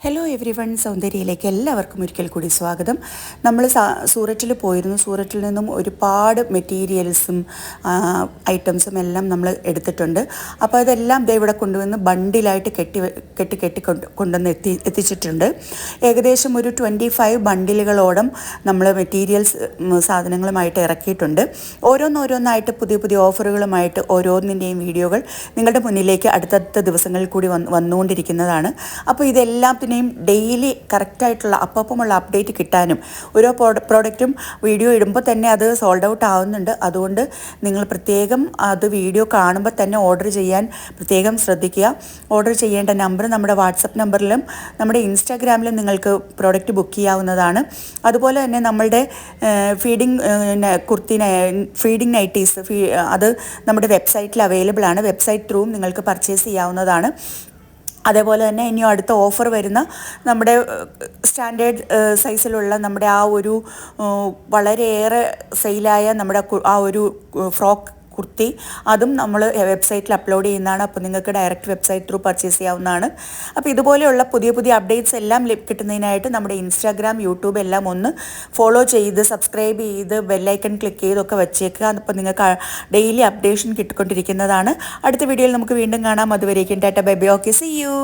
Hello every one, സൗന്ദര്യയിലേക്ക് എല്ലാവർക്കും ഒരിക്കൽ കൂടി സ്വാഗതം. നമ്മൾ സൂററ്റിൽ പോയിരുന്നു. സൂററ്റിൽ നിന്നും ഒരുപാട് മെറ്റീരിയൽസും ഐറ്റംസും എല്ലാം നമ്മൾ എടുത്തിട്ടുണ്ട്. അപ്പോൾ അതെല്ലാം ഇവിടെ കൊണ്ടുവന്ന് ബണ്ടിലായിട്ട് കെട്ടി കൊണ്ടുവന്ന് എത്തിച്ചിട്ടുണ്ട്. ഏകദേശം ഒരു 25 ബണ്ടിലുകളോളം നമ്മൾ മെറ്റീരിയൽസ് സാധനങ്ങളുമായിട്ട് ഇറക്കിയിട്ടുണ്ട്. ഓരോന്നോരോന്നായിട്ട് പുതിയ പുതിയ ഓഫറുകളുമായിട്ട് ഓരോന്നിൻ്റെയും വീഡിയോകൾ നിങ്ങളുടെ മുന്നിലേക്ക് അടുത്തടുത്ത ദിവസങ്ങളിൽ കൂടി വന്നുകൊണ്ടിരിക്കുന്നതാണ്. അപ്പോൾ ഇതെല്ലാം ഡെയിലി കറക്റ്റായിട്ടുള്ള അപ്പമുള്ള അപ്ഡേറ്റ് കിട്ടാനും ഓരോ പ്രോഡക്റ്റും വീഡിയോ ഇടുമ്പോൾ തന്നെ അത് സോൾഡ് ഔട്ട് ആവുന്നുണ്ട്. അതുകൊണ്ട് നിങ്ങൾ പ്രത്യേകം അത് വീഡിയോ കാണുമ്പോൾ തന്നെ ഓർഡർ ചെയ്യാൻ പ്രത്യേകം ശ്രദ്ധിക്കുക. ഓർഡർ ചെയ്യേണ്ട നമ്പർ നമ്മുടെ വാട്സപ്പ് നമ്പറിലും നമ്മുടെ ഇൻസ്റ്റാഗ്രാമിലും നിങ്ങൾക്ക് പ്രോഡക്റ്റ് ബുക്ക് ചെയ്യാവുന്നതാണ്. അതുപോലെ തന്നെ നമ്മളുടെ ഫീഡിങ് നൈറ്റീസ് അത് നമ്മുടെ വെബ്സൈറ്റിൽ അവൈലബിൾ ആണ്. വെബ്സൈറ്റ് ത്രൂവും നിങ്ങൾക്ക് പർച്ചേസ് ചെയ്യാവുന്നതാണ്. അതേപോലെ തന്നെ ഇനി അടുത്ത ഓഫർ വരുന്ന നമ്മുടെ സ്റ്റാൻഡേർഡ് സൈസിലുള്ള നമ്മുടെ ആ ഒരു വളരെയേറെ സെയിലായ നമ്മുടെ ആ ഒരു ഫ്രോക്ക് കുർത്തി, അതും നമ്മൾ വെബ്സൈറ്റിൽ അപ്ലോഡ് ചെയ്യുന്നതാണ്. അപ്പോൾ നിങ്ങൾക്ക് ഡയറക്റ്റ് വെബ്സൈറ്റ് ത്രൂ പർച്ചേസ് ചെയ്യാവുന്നതാണ്. അപ്പോൾ ഇതുപോലെയുള്ള പുതിയ പുതിയ അപ്ഡേറ്റ്സ് എല്ലാം കിട്ടുന്നതിനായിട്ട് നമ്മുടെ ഇൻസ്റ്റാഗ്രാം, യൂട്യൂബ് എല്ലാം ഒന്ന് ഫോളോ ചെയ്ത് സബ്സ്ക്രൈബ് ചെയ്ത് ബെല്ലൈക്കൺ ക്ലിക്ക് ചെയ്തൊക്കെ വെച്ചേക്കുക. അപ്പോൾ നിങ്ങൾക്ക് ഡെയിലി അപ്ഡേഷൻ കിട്ടിക്കൊണ്ടിരിക്കുന്നതാണ്. അടുത്ത വീഡിയോയിൽ നമുക്ക് വീണ്ടും കാണാം. അതുവരേക്കും tata bye bye. Okay, see U.